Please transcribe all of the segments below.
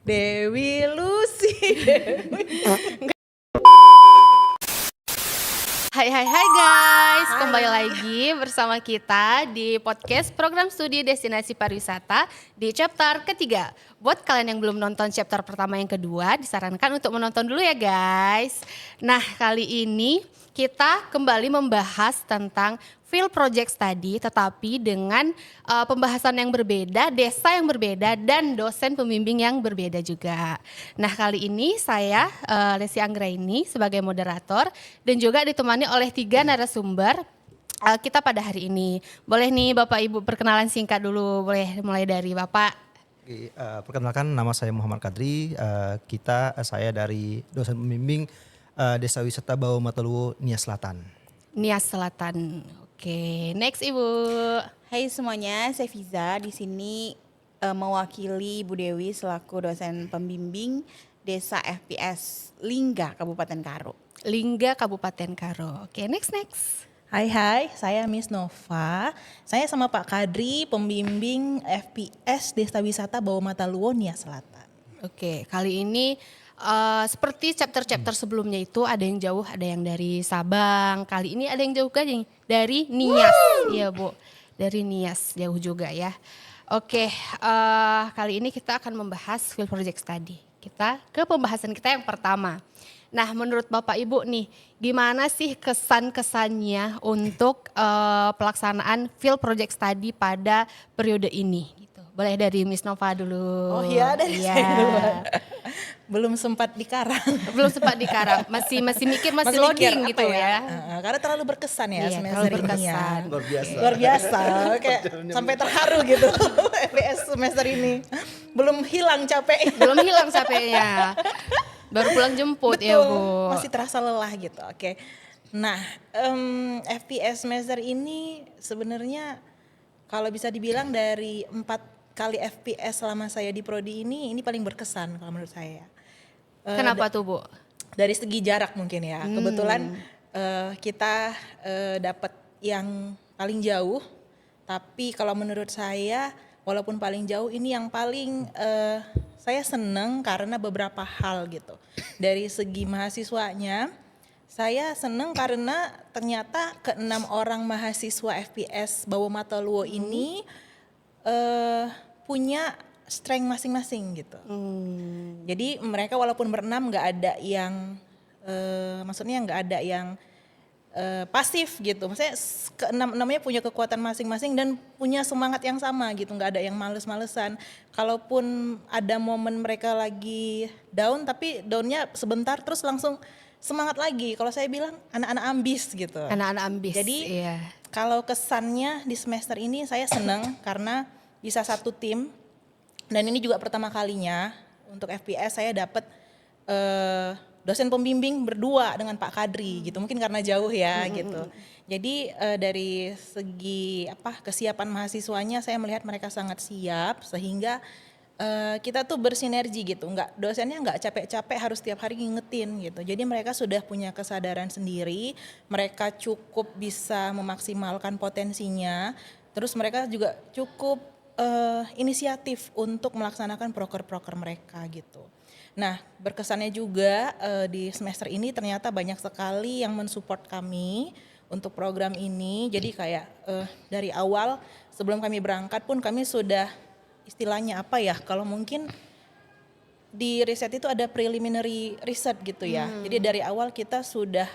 Dewi Lucy. Hai guys, kembali lagi bersama kita di podcast program studi destinasi pariwisata di chapter ketiga. Buat kalian yang belum nonton chapter pertama yang kedua, disarankan untuk menonton dulu ya guys. Nah, kali ini kita kembali membahas tentang field project study, tetapi dengan pembahasan yang berbeda, desa yang berbeda, dan dosen pembimbing yang berbeda juga. Nah, kali ini saya Lesi Anggraini sebagai moderator dan juga ditemani oleh 3 narasumber kita pada hari ini. Boleh nih Bapak Ibu perkenalan singkat dulu, boleh mulai dari Bapak. Perkenalkan, nama saya Muhammad Kadri. Saya dari dosen pembimbing Desa Wisata Bau Mataluwo, Nias Selatan. Nias Selatan. Oke, next Ibu. Hai semuanya, saya Fiza di sini mewakili Ibu Dewi selaku dosen pembimbing Desa FPS Lingga Kabupaten Karo. Lingga Kabupaten Karo. Oke, next. Hai, saya Miss Nova. Saya sama Pak Kadri, pembimbing FPS Desa Wisata Bau Mataluwo, Nias Selatan. Oke, kali ini seperti chapter-chapter sebelumnya itu ada yang jauh, ada yang dari Sabang. Kali ini ada yang jauh kan dari Nias. Iya Bu, dari Nias jauh juga ya. Oke, kali ini kita akan membahas field project study. Kita ke pembahasan kita yang pertama. Nah, menurut Bapak Ibu nih, gimana sih kesan-kesannya untuk pelaksanaan field project study pada periode ini? Gitu. Boleh dari Miss Nova dulu. Oh iya, dari saya duluan. Belum sempat dikarang. Belum sempat dikarang, masih mikir, masih loading mikir, gitu ya. Karena terlalu berkesan ya Iya, semester terlalu ini ya. berkesan. Luar biasa, kayak sampai terharu gitu FPS semester ini. Belum hilang capek. Belum hilang capeknya. Baru pulang jemput. Betul, Ya Bu. masih terasa lelah gitu. Oke. Nah, FPS semester ini sebenarnya kalau bisa dibilang dari 4 kali FPS selama saya di prodi ini paling berkesan kalau menurut saya. Kenapa tuh Bu? Dari segi jarak mungkin ya. Kebetulan kita dapat yang paling jauh. Tapi kalau menurut saya walaupun paling jauh ini yang paling saya seneng karena beberapa hal gitu. Dari segi mahasiswanya saya seneng karena ternyata ke-6 orang mahasiswa FPS Bau Mataluwo ini punya strength masing-masing gitu. Jadi mereka walaupun berenam nggak ada yang maksudnya nggak ada yang pasif gitu. Maksudnya keenam-enamnya punya kekuatan masing-masing dan punya semangat yang sama gitu. Nggak ada yang males-malesan. Kalaupun ada momen mereka lagi down tapi downnya sebentar terus langsung semangat lagi. Kalau saya bilang anak-anak ambis gitu. Anak-anak ambis. Jadi iya. kalau kesannya di semester ini saya senang karena bisa satu tim. Dan ini juga pertama kalinya untuk FPS saya dapat dosen pembimbing berdua dengan Pak Kadri gitu. Mungkin karena jauh ya gitu. Jadi dari segi kesiapan mahasiswanya saya melihat mereka sangat siap sehingga kita tuh bersinergi gitu. Dosennya nggak capek-capek harus tiap hari ngingetin gitu. Jadi mereka sudah punya kesadaran sendiri. Mereka cukup bisa memaksimalkan potensinya. Terus mereka juga cukup inisiatif untuk melaksanakan proker-proker mereka gitu. Nah, berkesannya juga di semester ini ternyata banyak sekali yang mensupport kami untuk program ini. Jadi kayak dari awal sebelum kami berangkat pun kami sudah istilahnya kalau mungkin di riset itu ada preliminary research gitu ya. Jadi dari awal kita sudah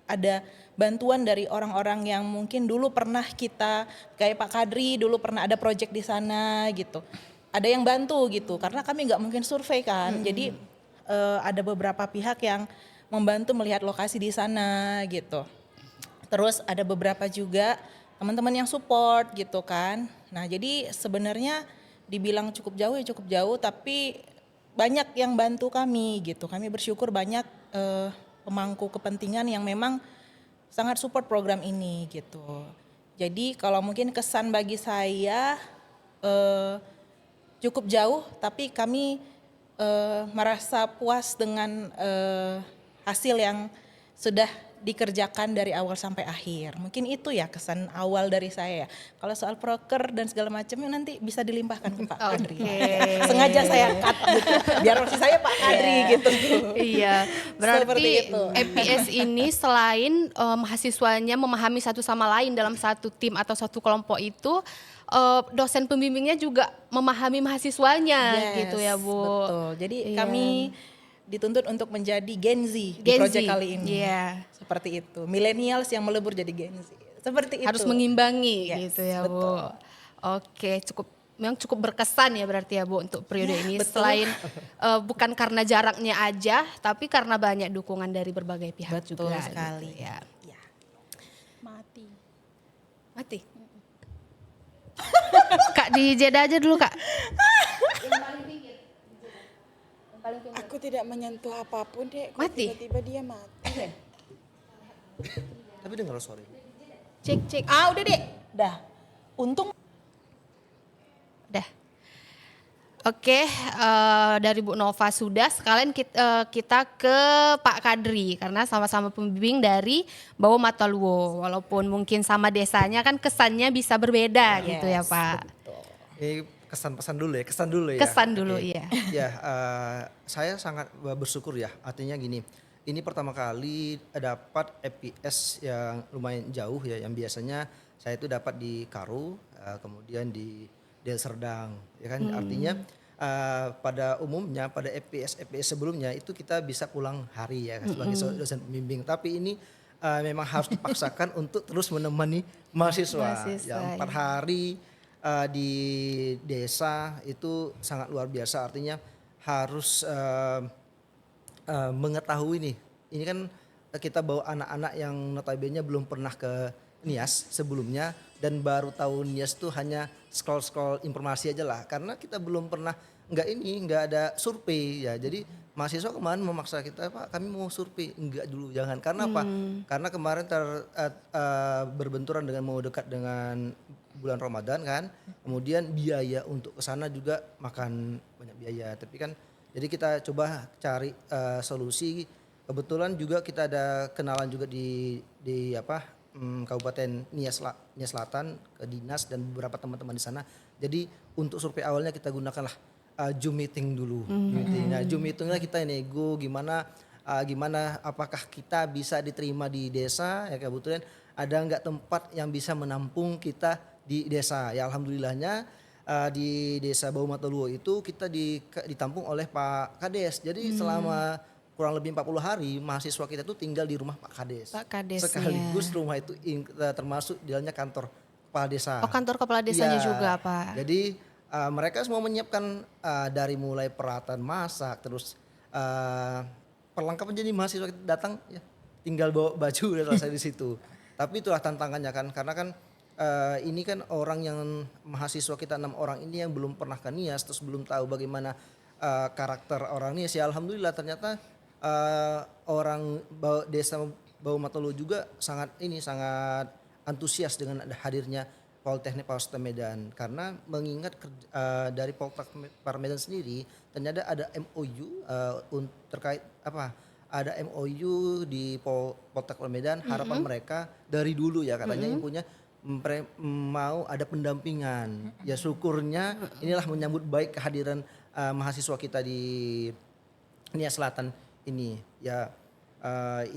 ada bantuan dari orang-orang yang mungkin dulu pernah kita kayak Pak Kadri dulu pernah ada project di sana gitu. Ada yang bantu gitu karena kami nggak mungkin survei kan. Jadi ada beberapa pihak yang membantu melihat lokasi di sana gitu. Terus ada beberapa juga teman-teman yang support gitu kan. Nah, jadi sebenarnya dibilang cukup jauh tapi banyak yang bantu kami gitu. Kami bersyukur banyak pemangku kepentingan yang memang sangat support program ini gitu. Jadi kalau mungkin kesan bagi saya cukup jauh tapi kami merasa puas dengan hasil yang sudah dikerjakan dari awal sampai akhir. Mungkin itu ya kesan awal dari saya. Kalau soal proker dan segala macamnya nanti bisa dilimpahkan ke Pak Kadri. Sengaja saya cut gitu, biar versi saya Pak Kadri gitu. Iya, Seperti berarti itu. FPS ini selain mahasiswanya memahami satu sama lain dalam satu tim atau satu kelompok itu, dosen pembimbingnya juga memahami mahasiswanya Yes, gitu ya Bu. betul. Jadi Iya. kami dituntut untuk menjadi Gen Z di Gen Z, proyek kali ini. iya. Seperti itu. Millennials yang melebur jadi Gen Z. Seperti itu. Harus mengimbangi Yes, gitu ya betul. Bu. Oke, memang cukup berkesan ya berarti ya Bu untuk periode ini. betul. Selain bukan karena jaraknya aja, tapi karena banyak dukungan dari berbagai pihak Betul juga. sekali. Gitu, ya. Ya. Mati. Mati. Kak di jeda aja dulu Kak. Aku tidak menyentuh apapun deh. Kok Mati? Tiba-tiba dia mati. Tapi dengar suara. Cek. Ah udah deh. Dah. Untung Dah. Oke, dari Bu Nova sudah. Sekalian kita ke Pak Kadri karena sama-sama pembimbing dari Bau Mataluo. Walaupun mungkin sama desanya kan kesannya bisa berbeda gitu ya Pak. Ini kesan dulu ya. Kesan dulu, Oke. iya. Ya, saya sangat bersyukur ya. Artinya gini, ini pertama kali dapat EPS yang lumayan jauh ya. Yang biasanya saya itu dapat di Karo, kemudian di Deli Serdang, ya kan. Artinya pada umumnya pada EPS sebelumnya itu kita bisa pulang hari ya sebagai dosen pembimbing. Tapi ini memang harus dipaksakan untuk terus menemani mahasiswa. Yang 4 hari di desa itu sangat luar biasa. Artinya harus mengetahui nih. Ini kan kita bawa anak-anak yang notabene belum pernah ke NIAS sebelumnya dan baru tahu NIAS itu hanya scroll informasi aja lah karena kita belum pernah nggak ada survei ya. Jadi mahasiswa kemarin memaksa kita, Pak kami mau survei, enggak dulu jangan. Karena apa? Karena kemarin berbenturan dengan mau dekat dengan bulan Ramadan kan. Kemudian biaya untuk ke sana juga makan banyak biaya. Tapi kan jadi kita coba cari solusi. Kebetulan juga kita ada kenalan juga di Kabupaten Nia Selatan ke dinas dan beberapa teman-teman di sana. Jadi untuk survei awalnya kita gunakanlah Zoom meeting dulu. Nah, Zoom meetingnya kita nego gimana apakah kita bisa diterima di desa ya kebetulan ada nggak tempat yang bisa menampung kita di desa. Ya alhamdulillahnya di desa Bau Mataluo itu kita ditampung oleh Pak Kades. Jadi selama kurang lebih 40 hari mahasiswa kita tuh tinggal di rumah Pak Kades. Pak Kadesnya. Sekaligus rumah itu termasuk di dalamnya kantor kepala desa. Oh kantor kepala desanya Iya. juga Pak. Jadi mereka semua menyiapkan dari mulai peralatan masak terus perlengkapan jadi mahasiswa kita datang ya tinggal bawa baju dan selesai di situ. Tapi itulah tantangannya kan karena kan ini kan orang yang mahasiswa kita 6 orang ini yang belum pernah ke NIAS terus belum tahu bagaimana karakter orang NIAS ya alhamdulillah ternyata orang desa Bau Mataluo juga sangat antusias dengan hadirnya Politeknik Parwisata Medan karena mengingat dari Politeknik Parwisata Medan sendiri ternyata ada MOU terkait ada MOU di Politeknik Medan harapan mereka dari dulu ya katanya infonya mau ada pendampingan ya syukurnya inilah menyambut baik kehadiran mahasiswa kita di Nia Selatan ini ya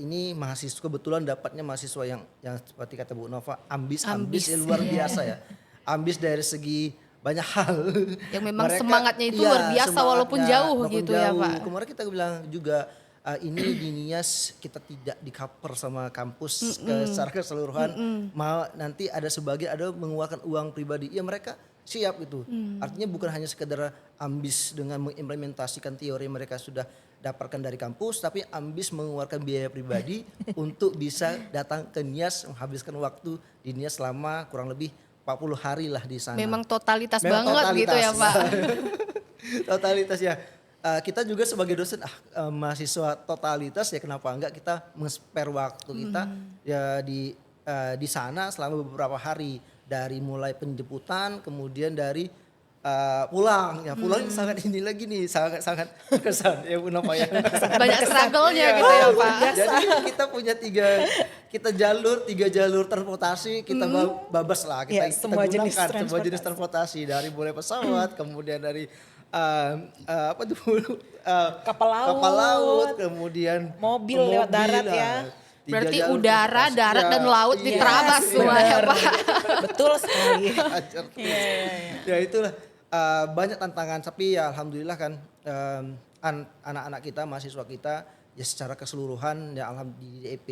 ini mahasiswa kebetulan dapatnya mahasiswa yang seperti kata Bu Nova ambis ya, luar biasa ya ambis dari segi banyak hal yang memang semangatnya itu luar biasa walaupun jauh gitu ya Pak. Kemarin kita bilang juga ini di NIAS kita tidak di cover sama kampus secara keseluruhan mau nanti ada sebagian ada mengeluarkan uang pribadi ya mereka siap itu artinya bukan hanya sekedar ambis dengan mengimplementasikan teori mereka sudah dapatkan dari kampus tapi ambis mengeluarkan biaya pribadi untuk bisa datang ke NIAS menghabiskan waktu di NIAS selama kurang lebih 40 hari lah di sana. Memang totalitas banget gitu ya Pak. Totalitas ya. Kita juga sebagai dosen mahasiswa totalitas ya kenapa enggak kita men-spare waktu kita ya di sana selama beberapa hari dari mulai penjemputan kemudian dari pulang sangat ini lagi nih sangat kesan ya Bu Nova ya. Banyak struggle-nya gitu ya Pak. Jadi kita punya tiga jalur transportasi kita babas lah kita, Iya, kita semua gunakan jenis semua jenis transportasi dari mulai pesawat kemudian dari apa tuh Kapal laut kemudian Mobil lewat darat ya. Tiga Berarti jalur udara, transportasi. darat dan laut Iya, diterabas semua ya Pak. Betul sekali. Ajar. Ya itulah banyak tantangan tapi ya alhamdulillah kan anak-anak kita mahasiswa kita ya secara keseluruhan ya alhamdulillah di EP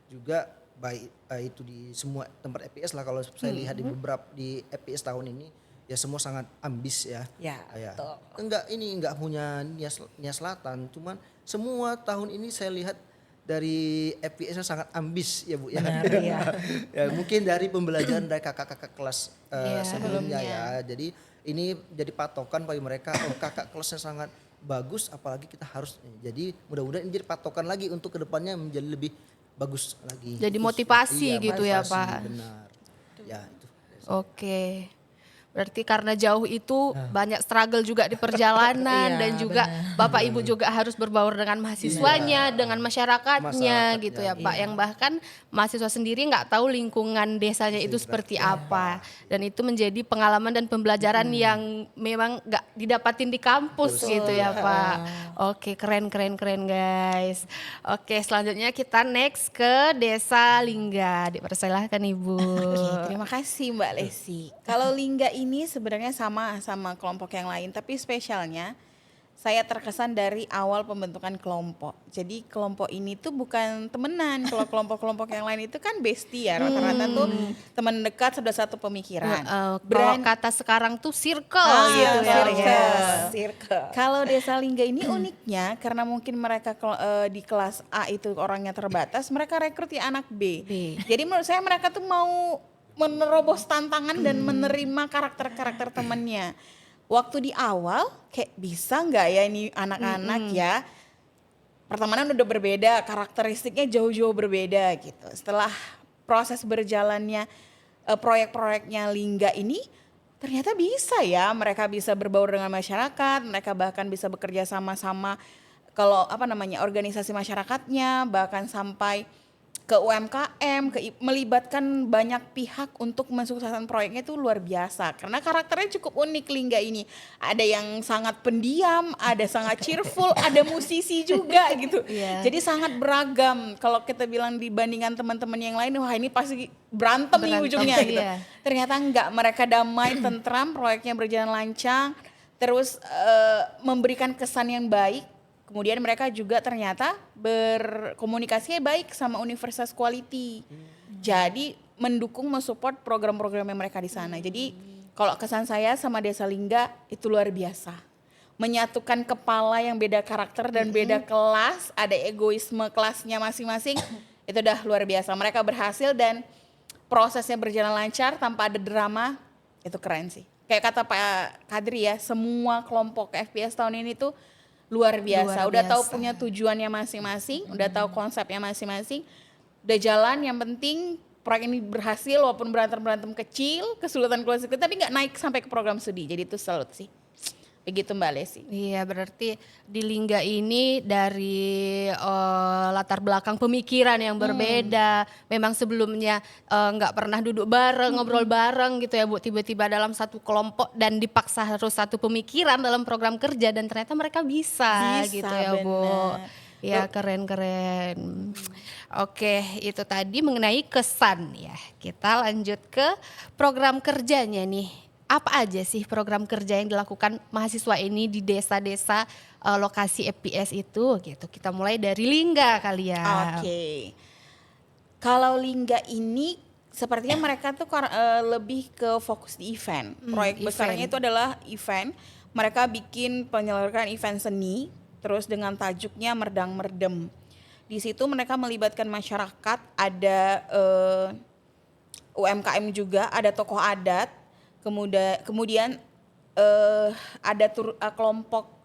juga baik itu di semua tempat EPS lah kalau saya lihat di beberapa di EPS tahun ini ya semua sangat ambis ya. Ya, betul. Enggak punya Nia Selatan cuman semua tahun ini saya lihat dari FPS-nya sangat ambis ya Bu ya. Benar, iya. Ya mungkin dari pembelajaran dari kakak-kakak kelas Iya, sebelumnya ya. Jadi ini jadi patokan bagi mereka kakak kelasnya sangat bagus apalagi kita harus jadi mudah-mudahan ini jadi patokan lagi untuk kedepannya menjadi lebih bagus lagi. Jadi Itu, motivasi iya, gitu ya, motivasi, Pak. Benar. Ya itu. Oke. Berarti karena jauh itu banyak struggle juga di perjalanan Iya, dan juga Bapak Ibu juga harus berbaur dengan mahasiswanya, dengan masyarakatnya gitu ya Pak. Yang bahkan mahasiswa sendiri nggak tahu lingkungan desanya itu seperti apa. Dan itu menjadi pengalaman dan pembelajaran yang memang nggak didapatin di kampus gitu ya Pak. Oke, keren guys. Oke, selanjutnya kita next ke Desa Lingga. Dipersilahkan Ibu. Oke, terima kasih Mbak Lesi. Kalau Lingga ini sebenarnya sama kelompok yang lain, tapi spesialnya saya terkesan dari awal pembentukan kelompok. Jadi kelompok ini tuh bukan temenan. Kalau kelompok-kelompok yang lain itu kan bestie ya, rata-rata tuh teman dekat sudah satu pemikiran. Kalau kata sekarang tuh circle gitu ya. Circle. Kalau Desa Lingga ini uniknya karena mungkin mereka di kelas A itu orangnya terbatas, mereka rekrut ya anak B. Jadi menurut saya mereka tuh mau menerobos tantangan dan menerima karakter-karakter temannya. Waktu di awal kayak bisa nggak ya ini anak-anak ya. Pertemanan udah berbeda, karakteristiknya jauh-jauh berbeda gitu. Setelah proses berjalannya proyek-proyeknya Lingga ini ternyata bisa ya, mereka bisa berbaur dengan masyarakat, mereka bahkan bisa bekerja sama-sama kalau organisasi masyarakatnya, bahkan sampai ke UMKM, melibatkan banyak pihak untuk mensukseskan proyeknya itu luar biasa. Karena karakternya cukup unik Lingga ini. Ada yang sangat pendiam, ada sangat cheerful, ada musisi juga gitu. Jadi sangat beragam. Kalau kita bilang dibandingkan teman-teman yang lain, wah ini pasti berantem nih ujungnya gitu. Ternyata enggak, mereka damai, tentram, proyeknya berjalan lancar, terus memberikan kesan yang baik. Kemudian mereka juga ternyata berkomunikasinya baik sama Universitas Quality. Jadi mendukung, mensupport program-programnya mereka di sana. Jadi kalau kesan saya sama Desa Lingga itu luar biasa. Menyatukan kepala yang beda karakter dan beda kelas, ada egoisme kelasnya masing-masing, itu udah luar biasa. Mereka berhasil dan prosesnya berjalan lancar tanpa ada drama, itu keren sih. Kayak kata Pak Kadri ya, semua kelompok FPS tahun ini tuh luar biasa. Udah tahu punya tujuannya masing-masing, udah tahu konsepnya masing-masing, udah jalan. Yang penting proyek ini berhasil walaupun berantem kecil, kesulitan tapi nggak naik sampai ke program studi. Jadi itu salut sih. Begitu Mbak Lesi. Iya, berarti di Lingga ini dari latar belakang pemikiran yang berbeda. Memang sebelumnya nggak pernah duduk bareng, ngobrol bareng gitu ya Bu. Tiba-tiba dalam satu kelompok dan dipaksa harus satu pemikiran dalam program kerja dan ternyata mereka bisa gitu ya Bu. Ya keren. Oke, itu tadi mengenai kesan ya. Kita lanjut ke program kerjanya nih. Apa aja sih program kerja yang dilakukan mahasiswa ini di desa-desa lokasi FPS itu gitu. Kita mulai dari Lingga kali ya. Oke. Kalau Lingga ini sepertinya mereka tuh lebih ke fokus di event. Proyek besarnya itu adalah event. Mereka bikin penyelenggaraan event seni terus dengan tajuknya Merdang Merdem. Di situ mereka melibatkan masyarakat, ada UMKM juga, ada tokoh adat. Kemudian ada kelompok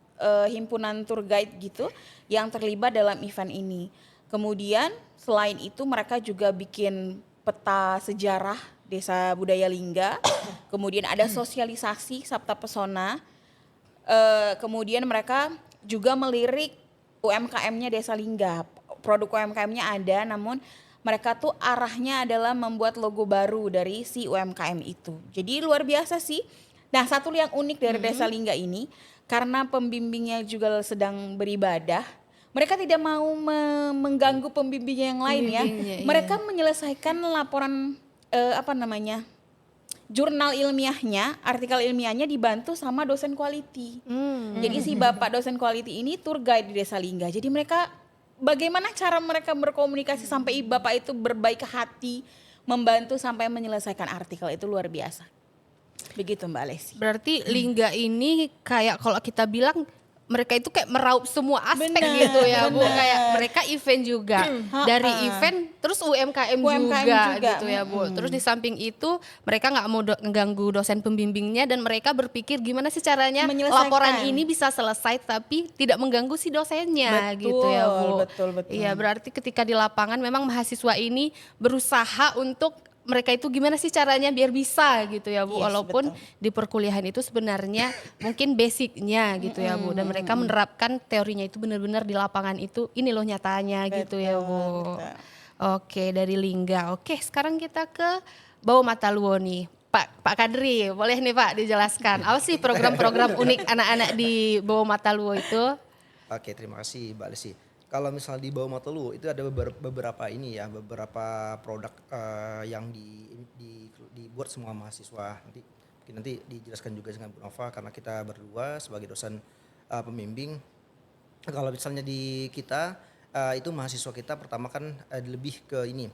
himpunan tour guide gitu yang terlibat dalam event ini. Kemudian selain itu mereka juga bikin peta sejarah Desa Budaya Lingga. Kemudian ada sosialisasi Sabta Pesona. Kemudian mereka juga melirik UMKM-nya Desa Lingga. Produk UMKM-nya ada, namun mereka tuh arahnya adalah membuat logo baru dari si UMKM itu. Jadi luar biasa sih. Nah, satu yang unik dari Desa Lingga ini, karena pembimbingnya juga sedang beribadah, mereka tidak mau mengganggu pembimbingnya yang lain ya. Pembimbingnya, iya. Mereka menyelesaikan laporan jurnal ilmiahnya, artikel ilmiahnya dibantu sama dosen quality. Jadi si bapak dosen quality ini tour guide di Desa Lingga. Jadi mereka bagaimana cara mereka berkomunikasi sampai bapak itu berbaik hati membantu sampai menyelesaikan artikel itu luar biasa. Begitu Mbak Lesi. Berarti Lingga ini kayak kalau kita bilang mereka itu kayak meraup semua aspek Bener, gitu ya Bu. bener. Kayak mereka event juga. Dari event terus UMKM juga gitu ya Bu. Terus di samping itu mereka nggak mau ngeganggu dosen pembimbingnya dan mereka berpikir gimana sih caranya Menyelesaikan. laporan ini bisa selesai tapi tidak mengganggu si dosennya Betul, gitu ya Bu. betul. Iya, berarti ketika di lapangan memang mahasiswa ini berusaha untuk mereka itu gimana sih caranya biar bisa gitu ya Bu. Yes, Walaupun betul. di perkuliahan itu sebenarnya mungkin basicnya gitu ya Bu. Dan mereka menerapkan teorinya itu benar-benar di lapangan itu ini loh nyatanya gitu ya Bu. betul. Oke, dari Lingga. Oke, sekarang kita ke Bau Mataluo nih. Pak Kadri, boleh nih Pak dijelaskan. Apa sih program-program unik anak-anak di Bau Mataluo itu? Oke, terima kasih Mbak Lesi. Kalau misalnya di bawah Mataluo itu ada beberapa ini ya, beberapa produk yang dibuat semua mahasiswa. Nanti dijelaskan juga dengan Bu Nova karena kita berdua sebagai dosen pembimbing. Kalau misalnya di kita itu mahasiswa kita pertama kan lebih ke ini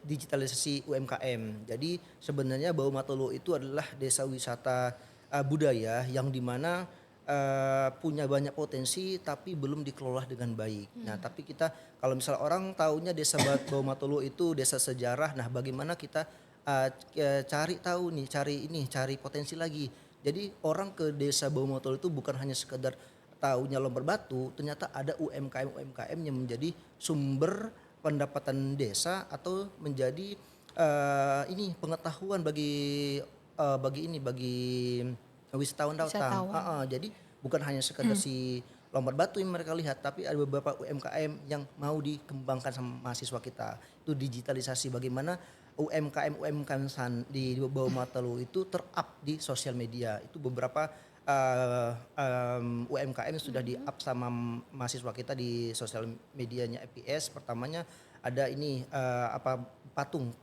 digitalisasi UMKM. Jadi sebenarnya Bau Mataluo itu adalah desa wisata budaya yang dimana punya banyak potensi tapi belum dikelola dengan baik. Nah, tapi kita kalau misalnya orang taunya desa Bau Mataluo itu desa sejarah. Nah, bagaimana kita cari tahu nih, cari potensi lagi. Jadi orang ke desa Bau Mataluo itu bukan hanya sekedar taunya lompat batu, ternyata ada UMKM yang menjadi sumber pendapatan desa atau menjadi ini pengetahuan bagi wisatawan datang. Jadi bukan hanya sekedar si lompat batu yang mereka lihat, tapi ada beberapa UMKM yang mau dikembangkan sama mahasiswa kita. Itu digitalisasi bagaimana UMKM di Bau Mataluo itu ter-up di sosial media. Itu beberapa UMKM sudah di-up sama mahasiswa kita di sosial medianya FPS. Pertamanya ada ini patung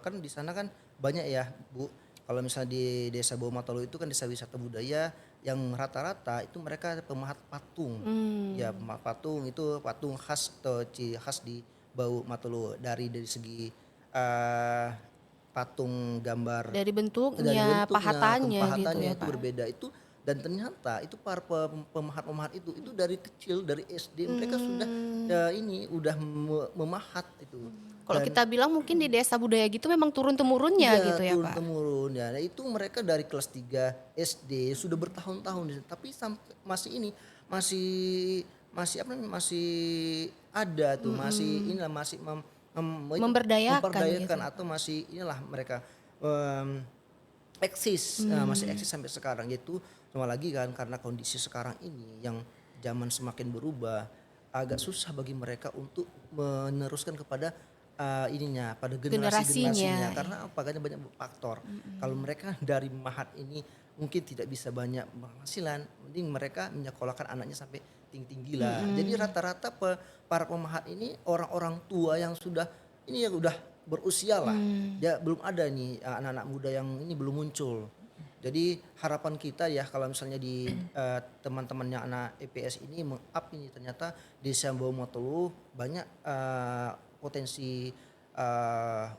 kan di sana kan banyak ya Bu. Kalau misalnya di Desa Bau Mataluo itu kan desa wisata budaya yang rata-rata itu mereka pemahat patung. Ya, pemahat patung itu patung khas atau ciri khas di Bau Mataluo dari segi patung gambar Dari bentuknya, pahatannya gitu ya itu Pak. berbeda itu. Dan ternyata itu para pemahat itu dari kecil dari SD mereka sudah udah memahat itu. Kalau kita bilang mungkin di desa budaya gitu memang turun-temurunnya gitu ya Pak. Turun-temurun ya. Nah, itu mereka dari kelas 3 SD sudah bertahun-tahun tapi masih ada tuh, masih memberdayakan gitu. atau masih mereka eksis, masih eksis sampai sekarang. Yaitu cuma lagi kan karena kondisi sekarang ini yang zaman semakin berubah, agak susah bagi mereka untuk meneruskan kepada pada generasinya. Karena apa? Karena banyak faktor. Kalau mereka dari mahat ini mungkin tidak bisa banyak penghasilan, mending mereka menyekolahkan anaknya sampai tinggi-tinggi lah. Jadi rata-rata para pemahat ini orang-orang tua yang sudah berusia lah. Ya belum ada nih anak-anak muda yang ini belum muncul. Jadi harapan kita ya kalau misalnya di teman-temannya anak EPS ini meng-up ini ternyata di Bau Mataluo banyak potensi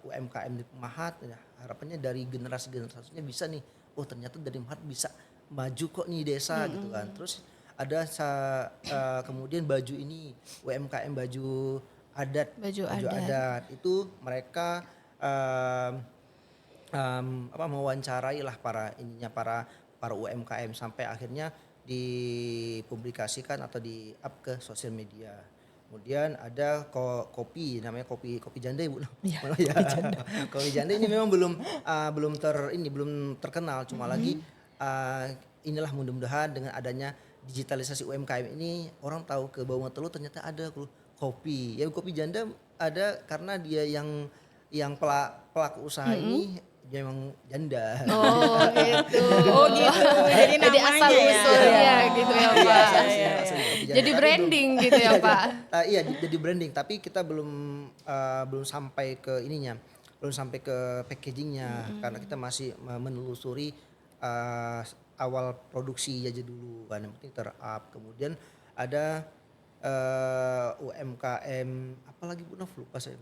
UMKM di pemahat. Ya, harapannya dari generasinya bisa nih, oh ternyata dari pemahat bisa maju kok nih desa gitu kan. Terus ada kemudian baju ini UMKM baju adat itu mereka mewawancarai lah para UMKM sampai akhirnya dipublikasikan atau di-up ke sosial media. Kemudian ada kopi, namanya kopi janda Ibu. Iya, Ya. Kopi janda ini memang belum terkenal, cuma lagi inilah mudah-mudahan dengan adanya digitalisasi UMKM ini orang tahu ke Bawang Telu ternyata ada kopi. Ya kopi janda ada karena dia yang pelaku usaha ini dia memang janda. Oh gitu. Oh gitu. Jadi Jadi namanya asal usulnya gitu ya Pak. Asli kopi janda. Jadi Tapi branding gitu ya Pak. Iya jadi branding tapi kita belum sampai ke ininya, belum sampai ke packagingnya karena kita masih menelusuri awal produksi aja dulu kan yang penting ter-up. Kemudian ada UMKM apalagi Bu Nov lupa saya.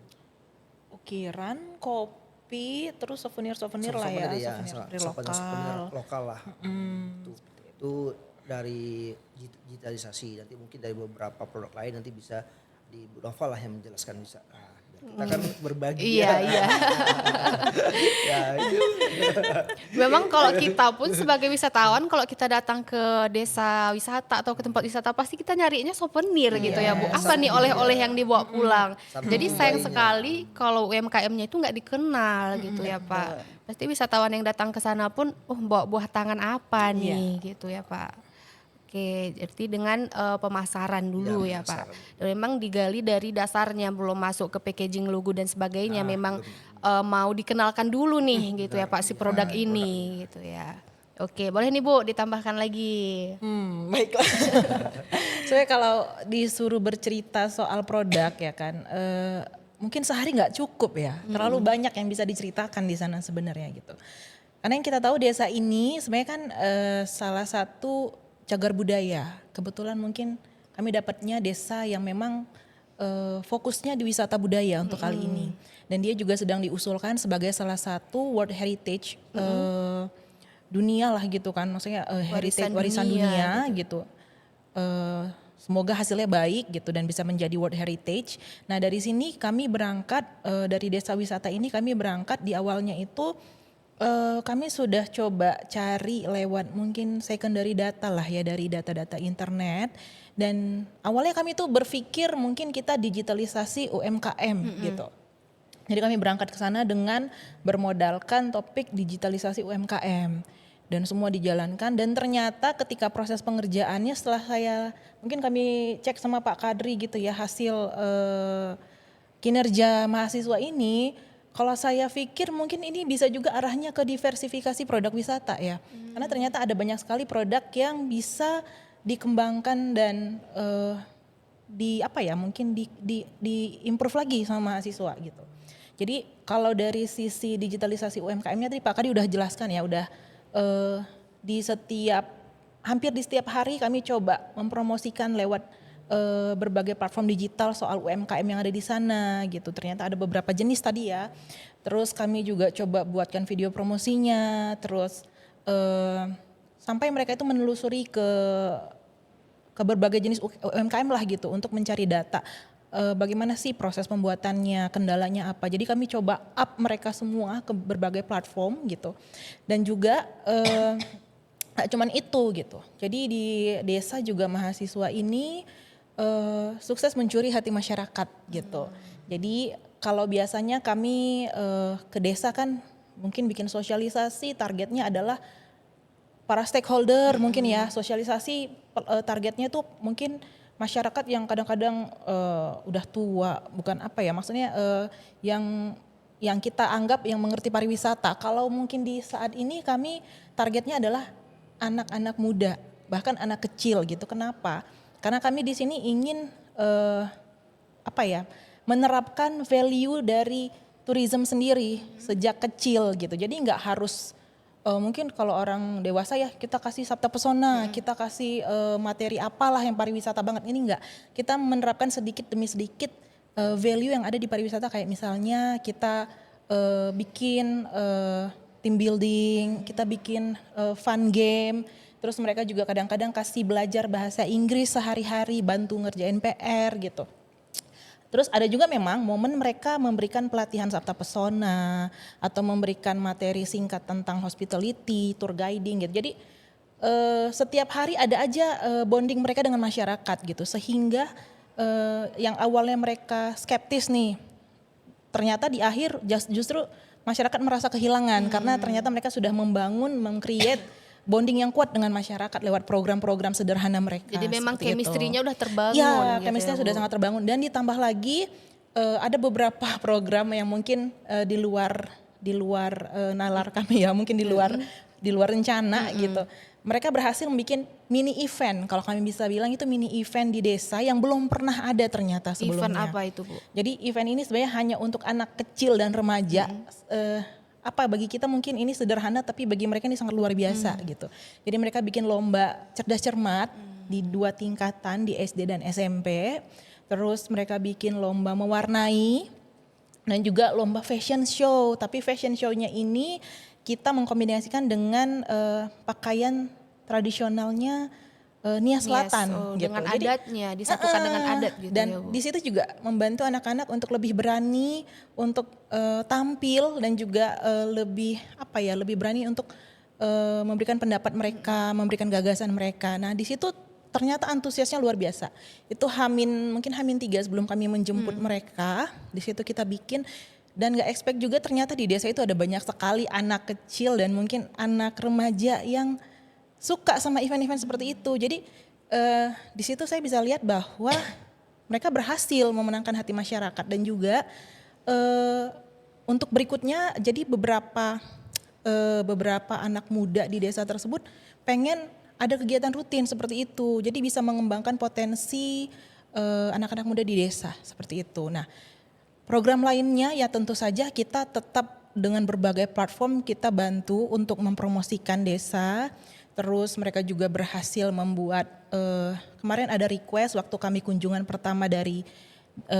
Ukiran, kopi, terus souvenir lah ya, souvenir Souvenir lokal. lokal lah. Itu dari digitalisasi, nanti mungkin dari beberapa produk lain nanti bisa di Bu Nova lah yang menjelaskan bisa. Kita kan berbagi. Iya, iya. Ya, itu. Memang kalau kita pun sebagai wisatawan, kalau kita datang ke desa wisata atau ke tempat wisata pasti kita nyarinya souvenir gitu ya Bu. Apa nih oleh-oleh yang dibawa pulang. Samping Jadi sayang budayanya. sekali kalau UMKM-nya itu nggak dikenal gitu ya Pak. Pasti wisatawan yang datang ke sana pun, bawa buah tangan apa nih gitu ya Pak. Oke, jadi dengan pemasaran dulu ya Pak. Dan memang digali dari dasarnya, belum masuk ke packaging, logo dan sebagainya. Memang mau dikenalkan dulu nih gitu ya Pak si produk ini gitu ya. Oke, boleh nih Bu ditambahkan lagi. Baiklah. Soalnya kalau disuruh bercerita soal produk ya kan, mungkin sehari nggak cukup ya. Terlalu banyak yang bisa diceritakan di sana sebenarnya gitu. Karena yang kita tahu desa ini sebenarnya kan salah satu cagar budaya. Kebetulan mungkin kami dapatnya desa yang memang fokusnya di wisata budaya untuk kali ini. Dan dia juga sedang diusulkan sebagai salah satu World Heritage dunia lah gitu kan. Maksudnya warisan dunia gitu. Semoga hasilnya baik gitu dan bisa menjadi World Heritage. Nah dari sini kami berangkat dari desa wisata ini kami berangkat di awalnya itu kami sudah coba cari lewat mungkin secondary data lah ya dari data-data internet dan awalnya kami tuh berpikir mungkin kita digitalisasi UMKM gitu. Jadi kami berangkat ke sana dengan bermodalkan topik digitalisasi UMKM dan semua dijalankan dan ternyata ketika proses pengerjaannya setelah mungkin kami cek sama Pak Kadri gitu ya hasil kinerja mahasiswa ini. Kalau saya pikir mungkin ini bisa juga arahnya ke diversifikasi produk wisata ya. Karena ternyata ada banyak sekali produk yang bisa dikembangkan dan mungkin di improve lagi sama mahasiswa gitu. Jadi kalau dari sisi digitalisasi UMKM-nya tadi Pak Kadi udah jelaskan ya, udah hampir di setiap hari kami coba mempromosikan lewat berbagai platform digital soal UMKM yang ada di sana gitu. Ternyata ada beberapa jenis tadi ya. Terus kami juga coba buatkan video promosinya. Terus sampai mereka itu menelusuri ke berbagai jenis UMKM lah gitu untuk mencari data. Bagaimana sih proses pembuatannya, kendalanya apa. Jadi kami coba up mereka semua ke berbagai platform gitu. Dan juga gak cuman itu gitu. Jadi di desa juga mahasiswa ini sukses mencuri hati masyarakat gitu. Jadi kalau biasanya kami ke desa kan mungkin bikin sosialisasi, targetnya adalah para stakeholder mungkin ya, sosialisasi targetnya tuh mungkin masyarakat yang kadang-kadang udah tua, bukan apa ya, maksudnya yang kita anggap yang mengerti pariwisata. Kalau mungkin di saat ini kami targetnya adalah anak-anak muda, bahkan anak kecil gitu. Kenapa? Karena kami di sini ingin menerapkan value dari tourism sendiri sejak kecil gitu. Jadi nggak harus mungkin kalau orang dewasa ya kita kasih sabta pesona, kita kasih materi apalah yang pariwisata banget. Ini enggak. Kita menerapkan sedikit demi sedikit value yang ada di pariwisata, kayak misalnya kita bikin team building, kita bikin fun game. Terus mereka juga kadang-kadang kasih belajar bahasa Inggris sehari-hari, bantu ngerjain PR gitu. Terus ada juga memang momen mereka memberikan pelatihan sabta pesona atau memberikan materi singkat tentang hospitality, tour guiding gitu. Jadi setiap hari ada aja bonding mereka dengan masyarakat gitu, sehingga yang awalnya mereka skeptis nih, ternyata di akhir justru masyarakat merasa kehilangan karena ternyata mereka sudah membangun, meng-create bonding yang kuat dengan masyarakat lewat program-program sederhana mereka. Jadi memang seperti chemistry-nya itu. udah terbangun Ya, gitu chemistry-nya ya, sudah Bu. sangat terbangun dan ditambah lagi ada beberapa program yang mungkin di luar nalar kami ya, mungkin di luar rencana gitu. Mereka berhasil membuat mini event, kalau kami bisa bilang itu mini event di desa yang belum pernah ada ternyata sebelumnya. Event apa itu, Bu? Jadi event ini sebenarnya hanya untuk anak kecil dan remaja. Bagi kita mungkin ini sederhana tapi bagi mereka ini sangat luar biasa gitu. Jadi mereka bikin lomba cerdas cermat di 2 tingkatan di SD dan SMP. Terus mereka bikin lomba mewarnai dan juga lomba fashion show. Tapi fashion show-nya ini kita mengkombinasikan dengan pakaian tradisionalnya Nia Selatan gitu. Dengan Jadi, adatnya, disatukan dengan adat gitu dan ya, Bu. di situ juga membantu anak-anak untuk lebih berani untuk tampil dan juga lebih berani untuk memberikan pendapat mereka, memberikan gagasan mereka. Nah, di situ ternyata antusiasnya luar biasa. Itu mungkin Hamin 3 sebelum kami menjemput mereka, di situ kita bikin dan gak expect juga ternyata di desa itu ada banyak sekali anak kecil dan mungkin anak remaja yang suka sama event-event seperti itu. Jadi di situ saya bisa lihat bahwa mereka berhasil memenangkan hati masyarakat dan juga untuk berikutnya jadi beberapa anak muda di desa tersebut pengen ada kegiatan rutin seperti itu. Jadi bisa mengembangkan potensi anak-anak muda di desa seperti itu. Nah, program lainnya ya tentu saja kita tetap dengan berbagai platform kita bantu untuk mempromosikan desa. Terus mereka juga berhasil membuat, kemarin ada request waktu kami kunjungan pertama dari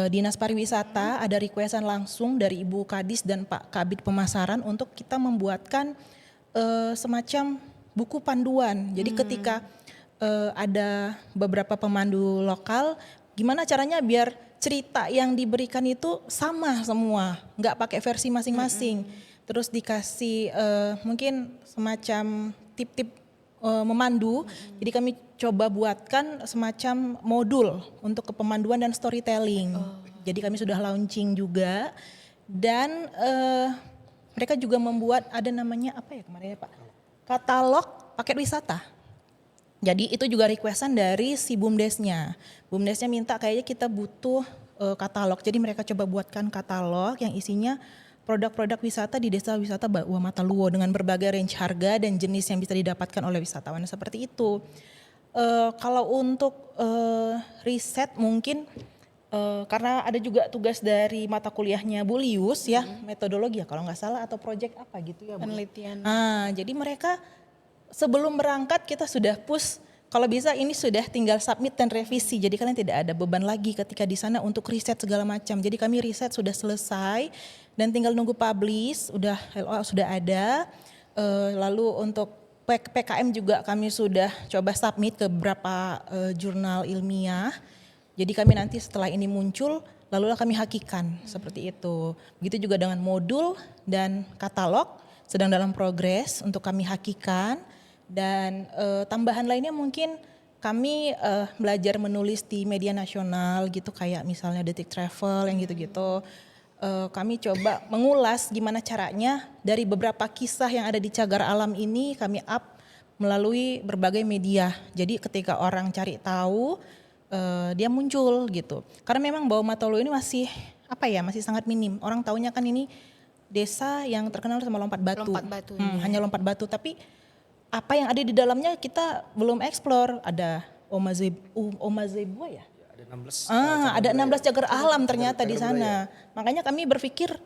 Dinas Pariwisata, ada requestan langsung dari Ibu Kadis dan Pak Kabid Pemasaran untuk kita membuatkan semacam buku panduan. Jadi ketika ada beberapa pemandu lokal, gimana caranya biar cerita yang diberikan itu sama semua, nggak pakai versi masing-masing. Terus dikasih mungkin semacam tip-tip memandu. Jadi kami coba buatkan semacam modul untuk kepemanduan dan storytelling. Jadi kami sudah launching juga dan mereka juga membuat ada namanya apa ya kemarin ya Pak? Katalog paket wisata. Jadi itu juga requestan dari si BUMDesnya. BUMDesnya minta kayaknya kita butuh katalog. Jadi mereka coba buatkan katalog yang isinya produk-produk wisata di desa wisata Bawah Mataluo dengan berbagai range harga dan jenis yang bisa didapatkan oleh wisatawan seperti itu. Kalau untuk riset mungkin karena ada juga tugas dari mata kuliahnya Bu Lius ya, metodologi ya kalau nggak salah atau project apa gitu ya Bu. Penelitian. Jadi mereka sebelum berangkat kita sudah push. Kalau bisa ini sudah tinggal submit dan revisi. Jadi kalian tidak ada beban lagi ketika di sana untuk riset segala macam. Jadi kami riset sudah selesai dan tinggal nunggu publish. Udah LOA sudah ada. Lalu untuk PKM juga kami sudah coba submit ke beberapa jurnal ilmiah. Jadi kami nanti setelah ini muncul, lalulah kami hakikan seperti itu. Begitu juga dengan modul dan katalog sedang dalam progres untuk kami hakikan. Dan tambahan lainnya mungkin kami belajar menulis di media nasional gitu kayak misalnya Detik Travel yang gitu-gitu. Kami coba mengulas gimana caranya dari beberapa kisah yang ada di cagar alam ini kami up melalui berbagai media. Jadi ketika orang cari tahu dia muncul gitu. Karena memang Bawah Mataluo ini masih masih sangat minim. Orang taunya kan ini desa yang terkenal sama lompat batu. Hanya lompat batu tapi apa yang ada di dalamnya kita belum eksplor. Ada Omazebua ya? Ada 16. Ada 16 cagar alam ternyata di sana. Makanya kami berpikir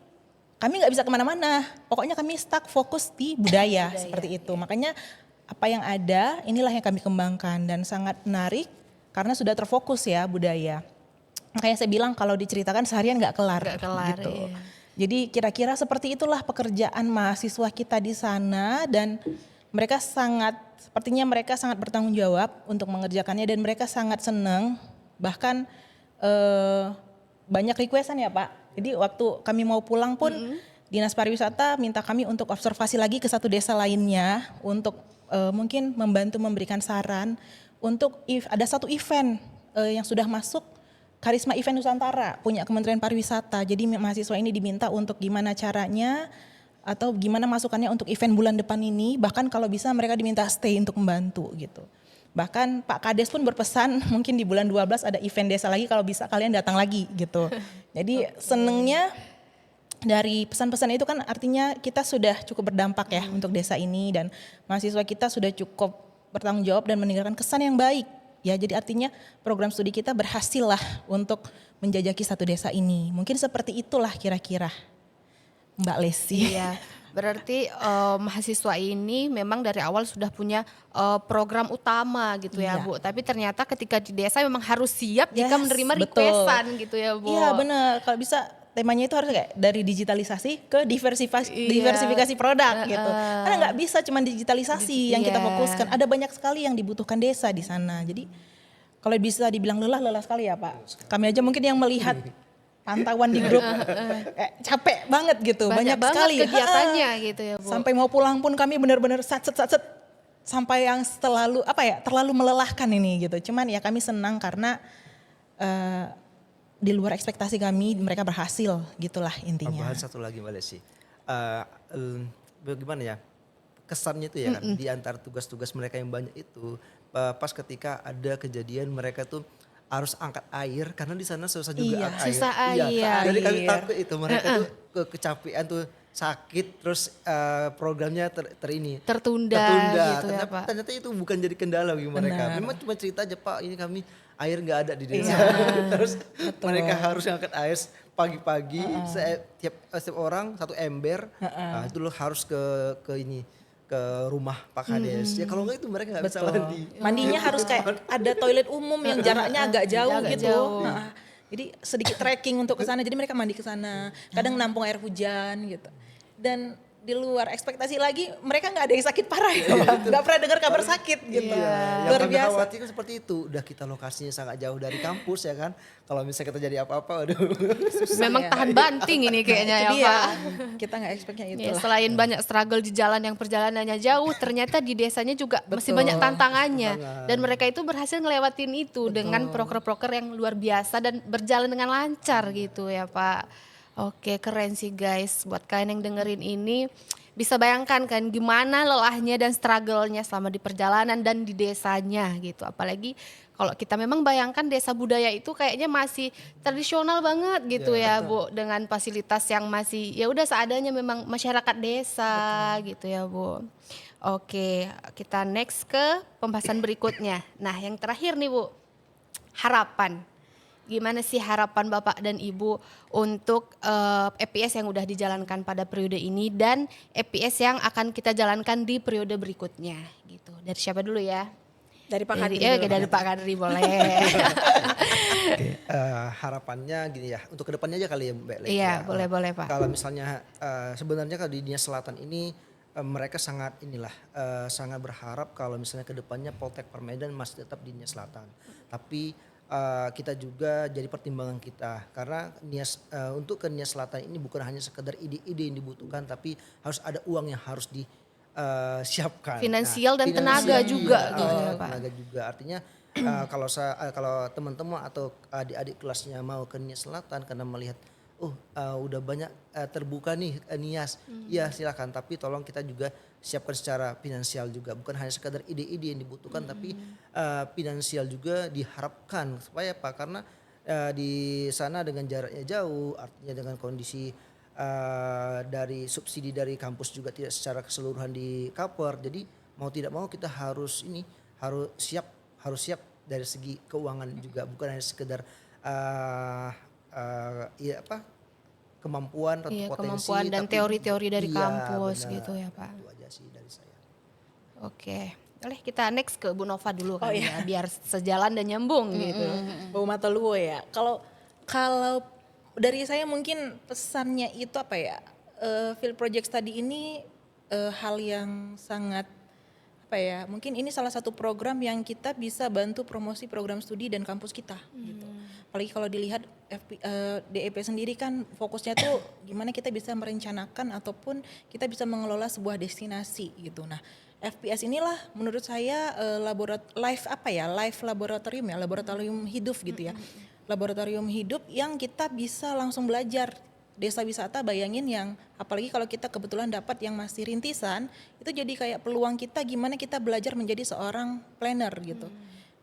kami nggak bisa kemana-mana. Pokoknya kami stuck fokus di budaya seperti itu. Makanya apa yang ada inilah yang kami kembangkan dan sangat menarik karena sudah terfokus ya budaya. Makanya saya bilang kalau diceritakan seharian nggak kelar. Gitu. Iya. Jadi kira-kira seperti itulah pekerjaan mahasiswa kita di sana dan sepertinya mereka sangat bertanggung jawab untuk mengerjakannya dan mereka sangat senang. Bahkan banyak requestan ya Pak. Jadi waktu kami mau pulang pun Dinas Pariwisata minta kami untuk observasi lagi ke satu desa lainnya untuk mungkin membantu memberikan saran untuk ada satu event yang sudah masuk Karisma Event Nusantara, punya Kementerian Pariwisata. Jadi mahasiswa ini diminta untuk gimana caranya atau gimana masukannya untuk event bulan depan ini. Bahkan kalau bisa mereka diminta stay untuk membantu gitu. Bahkan Pak Kades pun berpesan mungkin di bulan 12 ada event desa lagi, kalau bisa kalian datang lagi gitu. Jadi senengnya dari pesan-pesan itu kan artinya kita sudah cukup berdampak ya untuk desa ini, dan mahasiswa kita sudah cukup bertanggung jawab dan meninggalkan kesan yang baik. Ya, jadi artinya program studi kita berhasil lah untuk menjajaki satu desa ini. Mungkin seperti itulah kira-kira Mbak Lesi. Iya, berarti mahasiswa ini memang dari awal sudah punya program utama gitu ya Iya. Bu. Tapi ternyata ketika di desa memang harus siap jika Yes, menerima betul. requestan gitu ya Bu. Iya benar, kalau bisa temanya itu harus kayak dari digitalisasi ke diversifikasi, Iya. diversifikasi produk gitu. Karena nggak bisa cuma digitalisasi yang kita Iya. fokuskan. Ada banyak sekali yang dibutuhkan desa di sana. Jadi kalau bisa dibilang lelah sekali ya Pak. Kami aja mungkin yang melihat pantauan di grup kayak capek banget gitu. Banyak banget sekali kegiatannya gitu ya Bu. Sampai mau pulang pun kami benar-benar satset sampai yang terlalu melelahkan ini gitu. Cuman ya kami senang karena di luar ekspektasi kami, mereka berhasil, gitulah intinya. Tambahan satu lagi Mbak Lesi. Bagaimana ya, kesannya itu ya kan, di antara tugas-tugas mereka yang banyak itu, pas ketika ada kejadian mereka tuh harus angkat air, karena di sana susah juga Iya, angkat air. susah air. Jadi kami Air. takut itu, mereka tuh kecapean tuh, sakit, terus programnya Tertunda gitu ya Pak. Ternyata itu bukan jadi kendala bagi mereka. Benar. Memang cuma cerita aja Pak, ini kami air nggak ada di desa. Terus mereka harus ngangkat air pagi-pagi, setiap orang satu ember. Nah, itu lo harus ke rumah Pak Kades. Ya kalau nggak itu mereka nggak bisa mandi. Mandinya harus kayak ada toilet umum yang jaraknya agak jauh Agak gitu. jauh. Nah, jadi sedikit trekking untuk ke sana. Jadi mereka mandi ke sana. Kadang nampung air hujan gitu. Dan di luar ekspektasi lagi, mereka nggak ada yang sakit parah ya, Pak. Nggak pernah dengar kabar sakit gitu. Yang Luar kami biasa. khawatirkan seperti itu. Udah kita lokasinya sangat jauh dari kampus ya kan. Kalau misalnya terjadi apa-apa, aduh. Memang ya. tahan banting ini kayaknya Itu ya dia. Pak. Kita nggak expectnya itu Ya, lah. selain banyak struggle di jalan yang perjalanannya jauh, ternyata di desanya juga masih banyak tantangannya. Dan mereka itu berhasil ngelewatin itu dengan proker-proker yang luar biasa dan berjalan dengan lancar gitu ya Pak. Oke, keren sih guys. Buat kalian yang dengerin ini, bisa bayangkan kan gimana lelahnya dan struggle-nya selama di perjalanan dan di desanya gitu. Apalagi kalau kita memang bayangkan desa budaya itu kayaknya masih tradisional banget gitu ya Bu, dengan fasilitas yang masih ya udah seadanya, memang masyarakat desa gitu ya Bu. Oke, kita next ke pembahasan berikutnya. Nah, yang terakhir nih Bu, harapan. Gimana sih harapan Bapak dan Ibu untuk EPS yang udah dijalankan pada periode ini dan EPS yang akan kita jalankan di periode berikutnya gitu. Dari siapa dulu ya? Dari Pak Kadri Dari, dulu. dari Pak Kadri boleh. Oke, harapannya gini ya, untuk kedepannya aja kali ya Mbak Lek. Iya, ya. boleh Pak. Kalau misalnya sebenarnya kalau di Nias Selatan ini mereka sangat sangat berharap kalau misalnya kedepannya Poltek Parmedan masih tetap di Nias Selatan. Tapi kita juga jadi pertimbangan kita karena untuk ke Nias Selatan ini bukan hanya sekedar ide-ide yang dibutuhkan, tapi harus ada uang yang harus disiapkan. Finansial dan tenaga juga gitu ya, Pak. Tenaga juga artinya kalau teman-teman atau adik-adik kelasnya mau ke Nias Selatan karena melihat udah banyak terbuka nih Nias, ya silakan, tapi tolong kita juga siapkan secara finansial juga, bukan hanya sekadar ide-ide yang dibutuhkan, tapi finansial juga diharapkan supaya apa? Karena di sana dengan jaraknya jauh, artinya dengan kondisi dari subsidi dari kampus juga tidak secara keseluruhan di cover, jadi mau tidak mau kita harus siap dari segi keuangan juga, bukan hanya sekedar kemampuan atau Iya, potensi, kemampuan dan tapi teori-teori dari iya, kampus benar. gitu ya Pak. Itu aja sih dari saya. Oke, boleh kita next ke Bu Nova dulu Oh, kali iya. ya, biar sejalan dan nyambung gitu. Bau mata luwo ya. Kalau dari saya mungkin pesannya itu apa ya? Field project study ini hal yang sangat apa ya? Mungkin ini salah satu program yang kita bisa bantu promosi program studi dan kampus kita. Gitu. Apalagi kalau dilihat DEP sendiri kan fokusnya tuh gimana kita bisa merencanakan ataupun kita bisa mengelola sebuah destinasi gitu. Nah, FPS inilah menurut saya live laboratorium hidup gitu ya. laboratorium hidup yang kita bisa langsung belajar. Desa wisata bayangin yang apalagi kalau kita kebetulan dapat yang masih rintisan, itu jadi kayak peluang kita gimana kita belajar menjadi seorang planner gitu.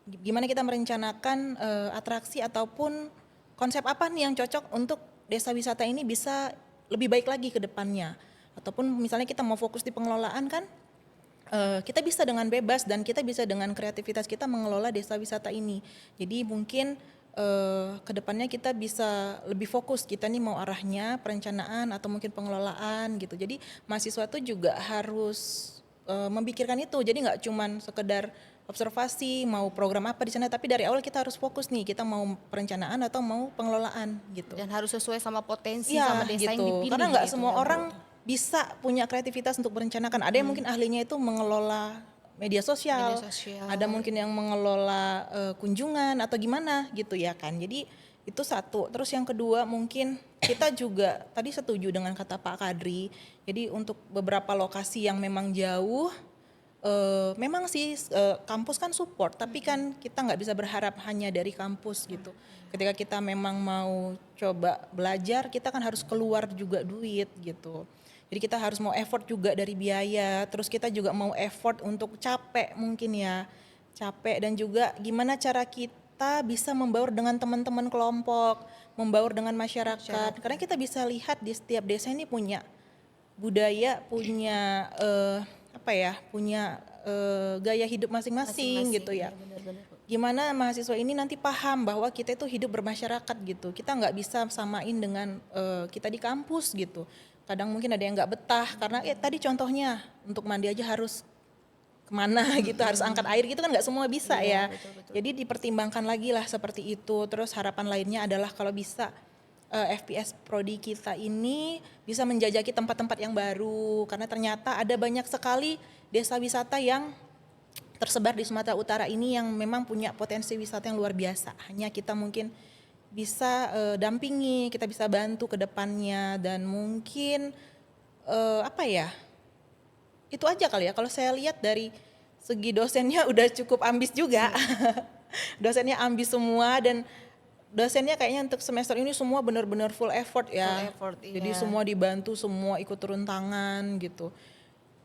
Gimana kita merencanakan atraksi ataupun konsep apa nih yang cocok untuk desa wisata ini bisa lebih baik lagi ke depannya. Ataupun misalnya kita mau fokus di pengelolaan kan, kita bisa dengan bebas dan kita bisa dengan kreativitas kita mengelola desa wisata ini. Jadi mungkin kedepannya kita bisa lebih fokus kita nih mau arahnya perencanaan atau mungkin pengelolaan gitu. Jadi mahasiswa tuh juga harus memikirkan itu. Jadi nggak cuman sekedar observasi mau program apa di sana, tapi dari awal kita harus fokus nih kita mau perencanaan atau mau pengelolaan gitu. Dan harus sesuai sama potensi Iya, sama desa yang gitu. dipilih. Karena nggak gitu semua ya, Bu. orang bisa punya kreativitas untuk merencanakan. Ada yang mungkin ahlinya itu mengelola media sosial, ada mungkin yang mengelola kunjungan atau gimana gitu ya kan. Jadi itu satu. Terus yang kedua mungkin kita juga tadi setuju dengan kata Pak Kadri. Jadi untuk beberapa lokasi yang memang jauh, memang sih kampus kan support, tapi kan kita nggak bisa berharap hanya dari kampus gitu. Ketika kita memang mau coba belajar, kita kan harus keluar juga duit gitu. Jadi kita harus mau effort juga dari biaya, terus kita juga mau effort untuk capek mungkin ya, capek dan juga gimana cara kita bisa membaur dengan teman-teman kelompok, membaur dengan masyarakat. Karena kita bisa lihat di setiap desa ini punya budaya, punya punya gaya hidup masing-masing gitu ya. Gimana mahasiswa ini nanti paham bahwa kita itu hidup bermasyarakat gitu. Kita nggak bisa samain dengan kita di kampus gitu. Kadang mungkin ada yang nggak betah karena tadi contohnya untuk mandi aja harus kemana gitu, harus angkat air gitu kan nggak semua bisa ya. Betul. Jadi dipertimbangkan lagi lah seperti itu. Terus harapan lainnya adalah kalau bisa FPS Prodi kita ini bisa menjajaki tempat-tempat yang baru karena ternyata ada banyak sekali desa wisata yang tersebar di Sumatera Utara ini yang memang punya potensi wisata yang luar biasa. Hanya kita mungkin bisa dampingi, kita bisa bantu ke depannya dan mungkin itu aja kali ya. Kalau saya lihat dari segi dosennya udah cukup ambis juga. Dosennya ambis semua dan dosennya kayaknya untuk semester ini semua benar-benar full effort ya. Full effort, Jadi iya. semua dibantu, semua ikut turun tangan gitu.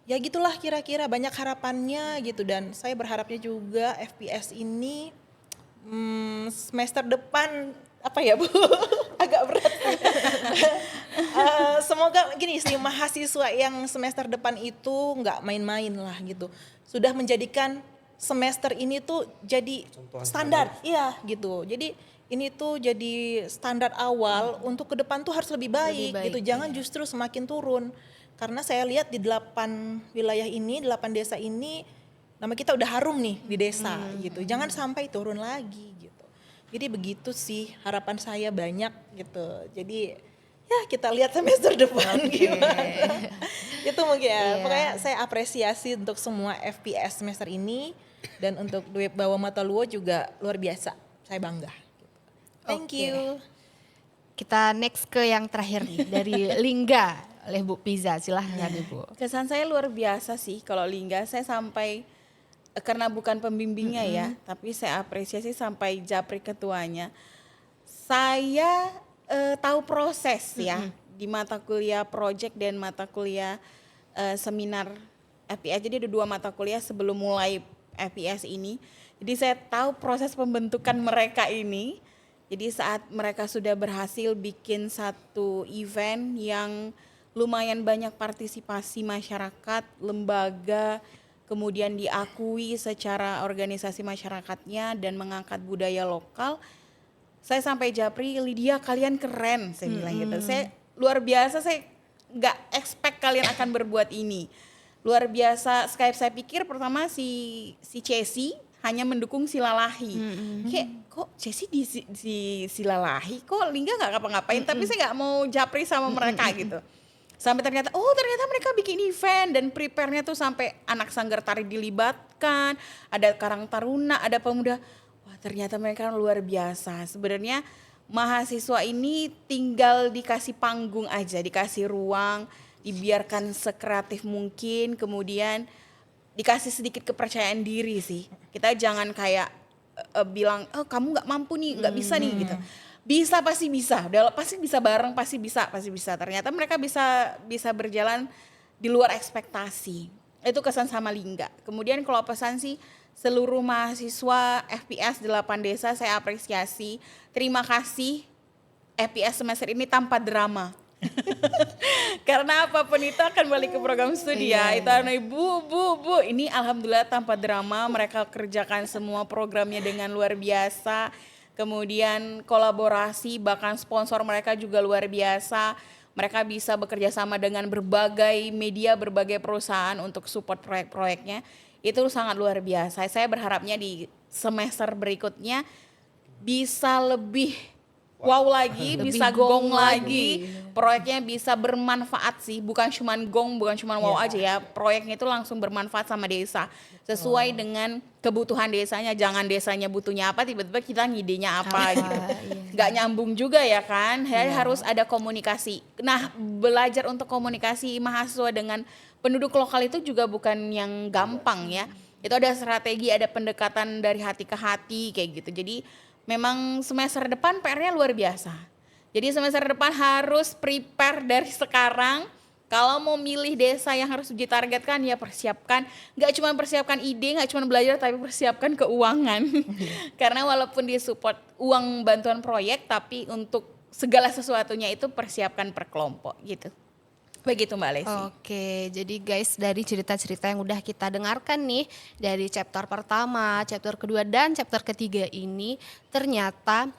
Ya gitulah kira-kira banyak harapannya gitu dan saya berharapnya juga FPS ini semester depan Bu agak berat. Semoga gini sih mahasiswa yang semester depan itu nggak main-main lah gitu. Sudah menjadikan semester ini tuh jadi standar, iya gitu. Jadi ini tuh jadi standar awal untuk ke depan tuh harus lebih baik gitu. Jangan justru semakin turun. Karena saya lihat di 8 wilayah ini, 8 desa ini nama kita udah harum nih di desa gitu. Jangan sampai turun lagi gitu. Jadi begitu sih harapan saya banyak gitu. Jadi ya kita lihat semester depan gimana. Itu mungkin ya. Pokoknya saya apresiasi untuk semua FPS semester ini dan untuk Dwi Bawa Mata Luo juga luar biasa. Saya bangga. Thank you. Kita next ke yang terakhir nih dari Lingga oleh Bu Piza. Silahkan Ibu. Kesan saya luar biasa sih kalau Lingga, saya sampai karena bukan pembimbingnya ya, tapi saya apresiasi sampai japri ketuanya. Saya tahu proses ya di mata kuliah project dan mata kuliah seminar FPS. Jadi ada 2 mata kuliah sebelum mulai FPS ini. Jadi saya tahu proses pembentukan mereka ini. Jadi saat mereka sudah berhasil bikin satu event yang lumayan banyak partisipasi masyarakat, lembaga, kemudian diakui secara organisasi masyarakatnya dan mengangkat budaya lokal. Saya sampai japri, Lydia kalian keren, saya bilang gitu. Saya luar biasa, saya nggak expect kalian akan berbuat ini. Luar biasa, saya pikir pertama si Cesi hanya mendukung si Lalahi. Kayak kok Cesi di si Lalahi, kok Lingga nggak ngapa-ngapain, tapi saya nggak mau japri sama mereka gitu. Sampai ternyata mereka bikin event dan prepare-nya tuh sampai anak sanggar tari dilibatkan, ada Karang Taruna, ada pemuda. Wah, ternyata mereka luar biasa. Sebenarnya mahasiswa ini tinggal dikasih panggung aja, dikasih ruang, dibiarkan sekreatif mungkin, kemudian dikasih sedikit kepercayaan diri sih. Kita jangan kayak bilang, oh kamu nggak mampu nih, nggak bisa nih gitu. Bisa, pasti bisa, pasti bisa bareng, pasti bisa. Ternyata mereka bisa berjalan di luar ekspektasi. Itu kesan Samalinga. Kemudian kalau pesan sih, seluruh mahasiswa FPS 8 desa saya apresiasi. Terima kasih FPS semester ini tanpa drama. Karena apapun itu akan balik ke program studi ya. Itu bu, ini alhamdulillah tanpa drama, mereka kerjakan semua programnya dengan luar biasa. Kemudian kolaborasi, bahkan sponsor mereka juga luar biasa. Mereka bisa bekerja sama dengan berbagai media, berbagai perusahaan untuk support proyek-proyeknya. Itu sangat luar biasa. Saya berharapnya di semester berikutnya bisa lebih wow lagi, Lebih bisa gong gong lagi. Proyeknya bisa bermanfaat sih, bukan cuman gong, bukan cuman wow aja ya. Proyeknya itu langsung bermanfaat sama desa. Sesuai dengan kebutuhan desanya, jangan desanya butuhnya apa, tiba-tiba kita ngidenya apa gitu. Nggak nyambung juga ya kan, harus ada komunikasi. Nah, belajar untuk komunikasi mahasiswa dengan penduduk lokal itu juga bukan yang gampang ya. Itu ada strategi, ada pendekatan dari hati ke hati kayak gitu. Jadi memang semester depan PR-nya luar biasa. Jadi semester depan harus prepare dari sekarang. Kalau mau milih desa yang harus ditargetkan ya persiapkan. Gak cuma persiapkan ide, gak cuma belajar, tapi persiapkan keuangan. Karena walaupun disupport uang bantuan proyek, tapi untuk segala sesuatunya itu persiapkan per kelompok gitu. Begitu Mbak Lesi. Oke, jadi guys dari cerita-cerita yang udah kita dengarkan nih dari chapter pertama, chapter kedua dan chapter ketiga ini ternyata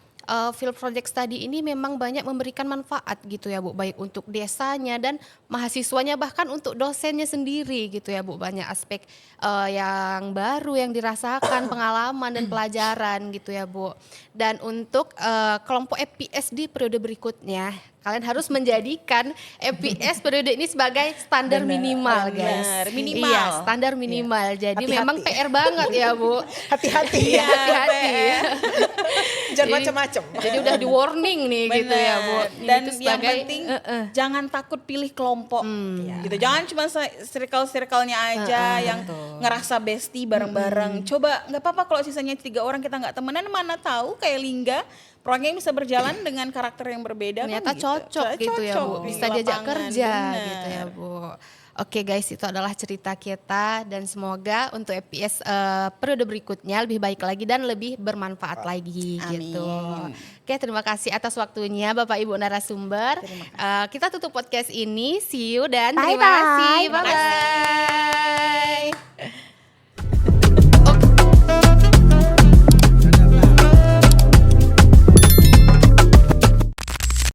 field project study ini memang banyak memberikan manfaat gitu ya Bu, baik untuk desanya dan mahasiswanya bahkan untuk dosennya sendiri gitu ya Bu. Banyak aspek yang baru yang dirasakan, pengalaman dan pelajaran gitu ya Bu. Dan untuk kelompok FPS di periode berikutnya, kalian harus menjadikan FPS periode ini sebagai standar minimal guys. Benar, minimal. Iya, standar minimal. Jadi Hati-hati. memang PR banget ya Bu. Hati-hati Iya, ya. hati-hati. Jangan Jadi- macam-macam. Jadi udah di warning nih gitu ya Bu. Dan Itu yang sebagai- penting jangan takut pilih kelompok gitu. Jangan cuma circle-circle-nya aja yang ngerasa bestie bareng-bareng. Coba nggak apa-apa kalau sisanya 3 orang kita nggak temenan, mana tahu kayak Lingga proyeknya bisa berjalan dengan karakter yang berbeda Ternyata kan cocok gitu ya Bu. di Bisa diajak lapangan, kerja benar. gitu ya Bu. Oke guys, itu adalah cerita kita dan semoga untuk FPS periode berikutnya lebih baik lagi dan lebih bermanfaat lagi Amin. gitu. Oke, terima kasih atas waktunya Bapak Ibu narasumber. Kita tutup podcast ini. See you dan terima kasih. Bye bye.